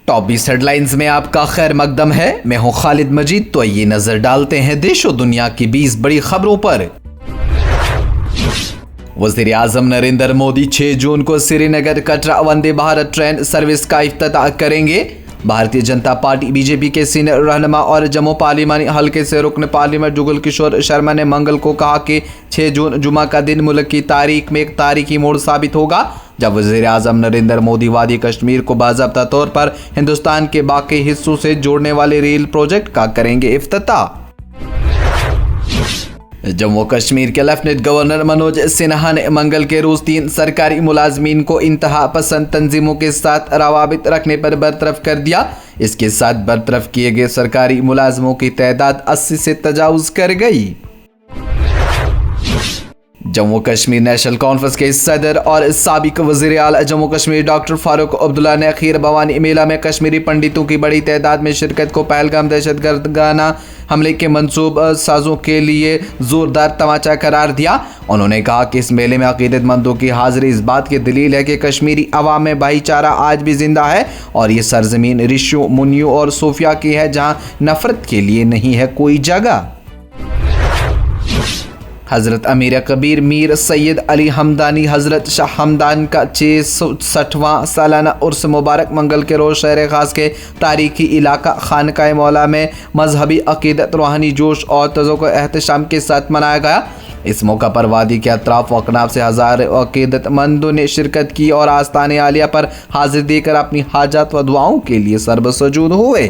Top 20 headlines में आपका खैर मकदम है। मैं हूं खालिद मजीद। तो ये नजर डालते हैं देश और दुनिया की 20 बड़ी खबरों पर। वज़ीर आज़म नरेंद्र मोदी 6 जून को श्रीनगर कटरा वंदे भारत ट्रेन सर्विस का इफ्तिताह करेंगे। भारतीय जनता पार्टी बीजेपी के सीनियर रहनुमा और जम्मू पार्लिमानी हल्के से रुकन पार्लियामेंट जुगल किशोर शर्मा ने मंगल को कहा कि 6 जून जुमा का दिन मुल्क की तारीख में एक तारीखी मोड़ साबित होगा, जब वज़ीर आज़म नरेंद्र मोदी वादी कश्मीर को बाज़ाब्ता तौर पर हिंदुस्तान के बाकी हिस्सों से जोड़ने वाले रेल प्रोजेक्ट का करेंगे इफ्तिताह। जम्मू कश्मीर के लेफ्टिनेंट गवर्नर मनोज सिन्हा ने मंगल के रोज 3 सरकारी मुलाजमीन को इंतहा पसंद तंजीमों के साथ रवाबित रखने पर बरतरफ कर दिया। इसके साथ बरतरफ किए गए सरकारी मुलाजमों की तादाद 80 से तजावुज कर गई। जम्मू कश्मीर नेशनल कॉन्फ्रेंस के सदर और साबिक वज़ीर आला जम्मू कश्मीर डॉक्टर फारूक अब्दुल्ला ने खीर भवानी मेला में कश्मीरी पंडितों की बड़ी तादाद में शिरकत को पहलगाम दहशतगर्दाना हमले के मंसूब साजों के लिए जोरदार तमाचा करार दिया। उन्होंने कहा कि इस मेले में अकीदतमंदों की हाजिरी इस बात की दलील है कि कश्मीरी अवाम में भाईचारा आज भी जिंदा है और ये सरजमीन ऋषियों, मुनियों और सूफिया की है, जहाँ नफरत के लिए नहीं है कोई जगह। हज़रत अमीर कबीर मीर सैयद अली हमदानी हज़रत शाह हमदान का 66वां सालाना उर्स मुबारक मंगल के रोज़ शहर खास के तारीखी इलाका खानकाए मौला में मजहबी अकीदत, रूहानी जोश और तज़ोक़ एहतशाम के साथ मनाया गया। इस मौका पर वादी के अतराफ व अकनाफ से हज़ारों अकीदतमंदों ने शिरकत की और आस्ताने आलिया पर हाजिर देकर अपनी हाजात व दुआओं के लिए सर्वसजूद हुए।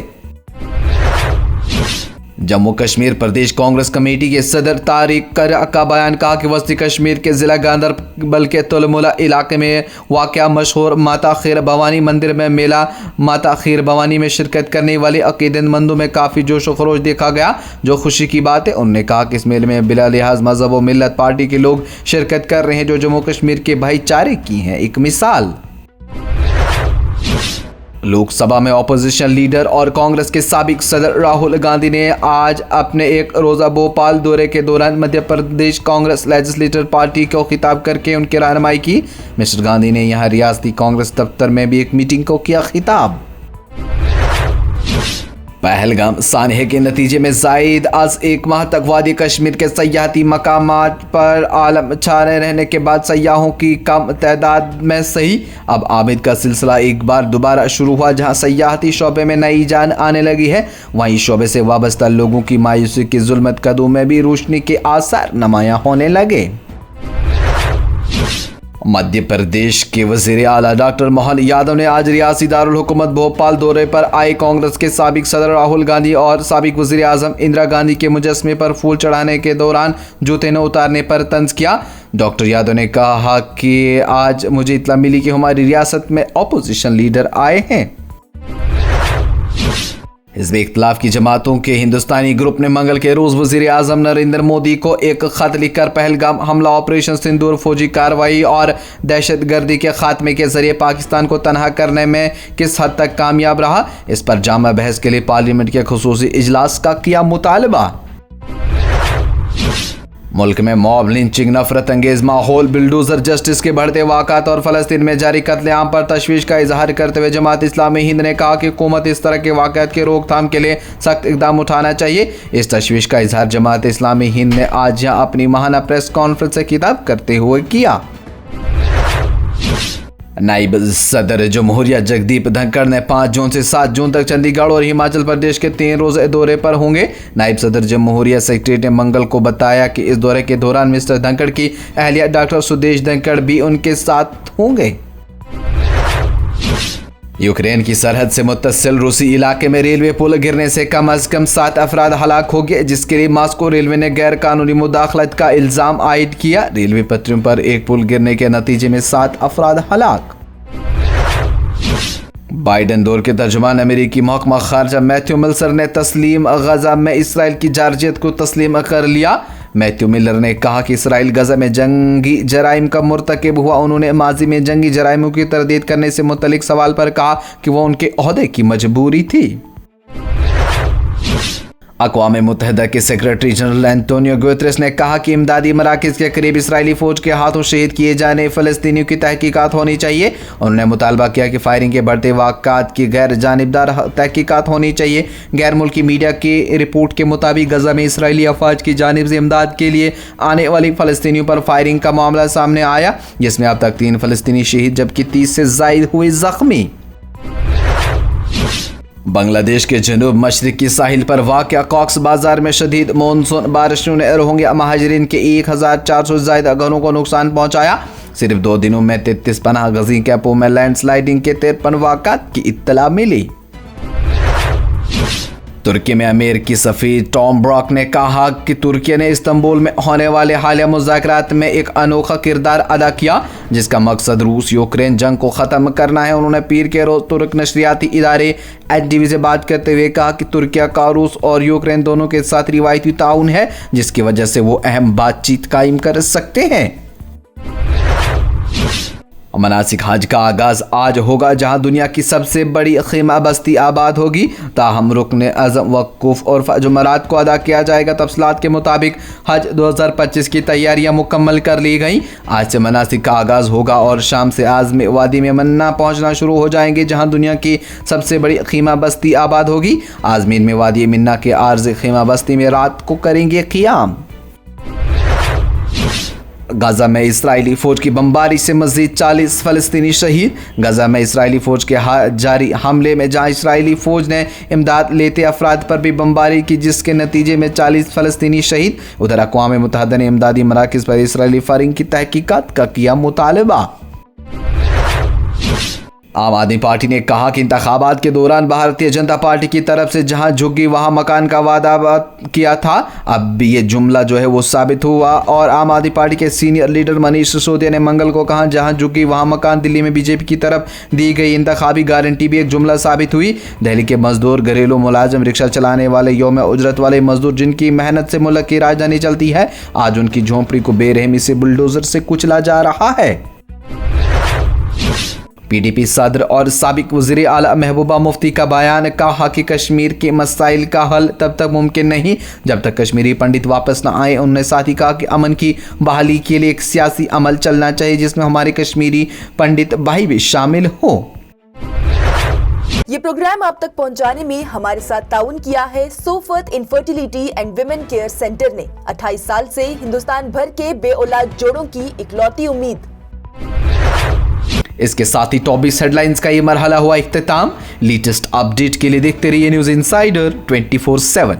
जम्मू कश्मीर प्रदेश कांग्रेस कमेटी के सदर तारिक कर का बयान कहा कि वस्ती कश्मीर के ज़िला गांदरबल के तुलमुला इलाके में वाक़या मशहूर माता खीर भवानी मंदिर में मेला माता खीर भवानी में शिरकत करने वाले अकीदतमंदों में काफ़ी जोश व खरोश देखा गया, जो खुशी की बात है। उन्होंने कहा कि इस मेले में बिला लिहाज मजहब व मिल्लत पार्टी के लोग शिरकत कर रहे हैं, जो जम्मू कश्मीर के भाईचारे की हैं एक मिसाल। लोकसभा में अपोजिशन लीडर और कांग्रेस के साबिक सदर राहुल गांधी ने आज अपने एक रोज़ा भोपाल दौरे के दौरान मध्य प्रदेश कांग्रेस लेजिस्लेटिव पार्टी को खिताब करके उनकी रहनुमाई की। मिस्टर गांधी ने यहां रियासती कांग्रेस दफ्तर में भी एक मीटिंग को किया खिताब। पहलगाम सानहे के नतीजे में जायद आज 1 माह तक वादी कश्मीर के सयाहती मकामात पर आलम छाने रहने के बाद सयाहों की कम तादाद में सही अब आमिद का सिलसिला एक बार दोबारा शुरू हुआ, जहां सयाहती शोबे में नई जान आने लगी है। वहीं शोबे से वाबस्ता लोगों की मायूसी की जुल्मत कदों में भी रोशनी के आसार नुमायां होने लगे। मध्य प्रदेश के वज़ीर आला डॉक्टर मोहन यादव ने आज रियासी दारुल हुकूमत भोपाल दौरे पर आए कांग्रेस के साबिक सदर राहुल गांधी और साबिक वज़ीर आज़म इंदिरा गांधी के मुजस्समे पर फूल चढ़ाने के दौरान जूते न उतारने पर तंज किया। डॉक्टर यादव ने कहा कि आज मुझे इत्तला मिली कि हमारी रियासत में अपोजिशन लीडर आए हैं। हिज़्ब इख्तिलाफ की जमातों के हिंदुस्तानी ग्रुप ने मंगल के रोज़ वज़ीर आज़म नरेंद्र मोदी को एक खत लिखकर पहलगाम हमला, ऑपरेशन सिंदूर, फौजी कार्रवाई और दहशतगर्दी के खात्मे के जरिए पाकिस्तान को तनहा करने में किस हद तक कामयाब रहा, इस पर जामा बहस के लिए पार्लियामेंट के खुसूसी इजलास का किया मुतालबा। मुल्क में मॉब लिंचिंग, नफरत अंगेज माहौल, बिल्डोजर जस्टिस के बढ़ते वाक़ात और फ़लस्तीन में जारी कत्लेआम पर तशवीश का इजहार करते हुए जमात इस्लामी हिंद ने कहा कि हुकूमत इस तरह के वाक़ात के रोकथाम के लिए सख्त इक़दाम उठाना चाहिए। इस तशवीश का इजहार जमात इस्लामी हिंद ने आज यहाँ अपनी माहाना प्रेस कॉन्फ्रेंस से खिताब करते हुए किया। नायब सदर जमहूरिया जगदीप धनखड़ ने 5 जून से 7 जून तक चंडीगढ़ और हिमाचल प्रदेश के 3 रोज़े दौरे पर होंगे। नायब सदर जमहूरिया सेक्रेटरी ने मंगल को बताया कि इस दौरे के दौरान मिस्टर धनखड़ की अहलिया डॉक्टर सुदेश धनखड़ भी उनके साथ होंगे। यूक्रेन की सरहद से मुत्तसिल रूसी इलाके में रेलवे पुल गिरने से कम 7 अफराद हलाक हो गए, जिसके लिए मॉस्को रेलवे ने गैर कानूनी मुदाखलत का इल्ज़ाम आयद किया। रेलवे पटरियों पर एक पुल गिरने के नतीजे में 7 अफराद हलाक। बाइडन दौर के तर्जुमान अमेरिकी महकमा खारजा मैथ्यू मिलर ने तस्लीम गजा में इसराइल की जारजियत को तस्लीम कर लिया। मैथ्यू मिलर ने कहा कि इसराइल गजा में जंगी जराइम का मुर्तकिब हुआ। उन्होंने माजी में जंगी जराइमों की तरदीद करने से मुतल्लिक सवाल पर कहा कि वह उनके ओहदे की मजबूरी थी। अक़वाम मुत्तहिदा के सेक्रेटरी जनरल एंटोनियो गुतेरेस ने कहा कि इमदादी मराकज़ के करीब इसराइली फ़ौज के हाथों शहीद किए जाने फ़लस्तीनियों की तहकीकात होनी चाहिए। उन्होंने मुतालबा किया कि फायरिंग के बढ़ते वाक़ात की गैर जानिबदार तहकीकात होनी चाहिए। गैर मुल्की मीडिया की रिपोर्ट के मुताबिक गजा में इसराइली अफवाज की जानिब से इमदाद के लिए आने वाली फ़लस्तीनियों पर फायरिंग का मामला सामने आया, जिसमें अब तक 3 फ़लस्तीनी शहीद जबकि 30 से ज़ायद हुए ज़ख्मी। बांग्लादेश के जनूब मशरक़ी साहिल पर वाक़या कॉक्स बाज़ार में शदीद मानसून बारिशों ने रोहिंग्या महाजरीन के 1400 से ज़ायद घरों को नुकसान पहुँचाया। सिर्फ 2 दिनों में 33 पनाह गज़ी कैंपों में लैंडस्लाइडिंग के 53 वाक़ात की इत्तला मिली। तुर्की में अमेरिकी सफ़ीर टॉम ब्रॉक ने कहा कि तुर्की ने इस्तांबुल में होने वाले हालिया मुज़ाकरात में एक अनोखा किरदार अदा किया, जिसका मकसद रूस यूक्रेन जंग को ख़त्म करना है। उन्होंने पीर के रोज़ तुर्क नशरियाती इदारे HDV से बात करते हुए कहा कि तुर्की का रूस और यूक्रेन दोनों के साथ रिवायती ताउन है, जिसकी वजह से वो अहम बातचीत कायम कर सकते हैं। मनासिक हज का आगाज़ आज होगा, जहां दुनिया की सबसे बड़ी खीमा बस्ती आबाद होगी। ताहम रुकन अज़म वक़ूफ़ और जुमरात को अदा किया जाएगा। तफसीलात के मुताबिक हज 2025 की तैयारियां मुकम्मल कर ली गई। आज से मनासिक का आगाज़ होगा और शाम से आज़म वादी में मन्ना पहुंचना शुरू हो जाएंगे, जहां दुनिया की सबसे बड़ी खीमा बस्ती आबाद होगी। आज़मीन में वादी मन्ना के आर्ज़ खीमा बस्ती में रात को करेंगे क़ियाम। गजा में इसराइली फ़ौज की बमबारी से मज़ीद 40 फ़लस्तीनी शहीद। गजा में इसराइली फ़ौज के जारी हमले में जहां इसराइली फ़ौज ने इमदाद लेते अफराद पर भी बमबारी की, जिसके नतीजे में 40 फ़लस्तीनी शहीद। उधर अक़वाम मुत्तहिदा ने इमदादी मराकज़ पर इसराइली फायरिंग की तहकीकात का किया मुतालबा। आम आदमी पार्टी ने कहा कि इंतखाबात के दौरान भारतीय जनता पार्टी की तरफ से जहां झुग्गी वहां मकान का वादा किया था, अब भी ये जुमला जो है वो साबित हुआ। और आम आदमी पार्टी के सीनियर लीडर मनीष सिसोदिया ने मंगल को कहा, जहां झुग्गी वहां मकान दिल्ली में बीजेपी की तरफ दी गई इंतखाबी गारंटी भी एक जुमला साबित हुई। दिल्ली के मजदूर, घरेलू मुलाजिम, रिक्शा चलाने वाले, यौम उजरत वाले मजदूर, जिनकी मेहनत से मुल्क की राजधानी चलती है, आज उनकी झोंपड़ी को बेरहमी से बुलडोजर से कुचला जा रहा है। PDP सदर और साबिक वज़ीर आला महबूबा मुफ्ती का बयान, कहा कि कश्मीर के मसाइल का हल तब तक मुमकिन नहीं जब तक कश्मीरी पंडित वापस न आए। उन्होंने साथ ही कहा कि अमन की बहाली के लिए एक सियासी अमल चलना चाहिए, जिसमें हमारे कश्मीरी पंडित भाई भी शामिल हो। ये प्रोग्राम आप तक पहुंचाने में हमारे साथ ताउन किया है Sofat infertility and women care centre ने। 28 साल से हिंदुस्तान भर के बेऔलाद जोड़ों की इकलौती उम्मीद। इसके साथ ही टॉप 20 हेडलाइंस का ये मरहला हुआ इख्तिताम। लेटेस्ट अपडेट के लिए देखते रहिए न्यूज़ इनसाइडर 24/7।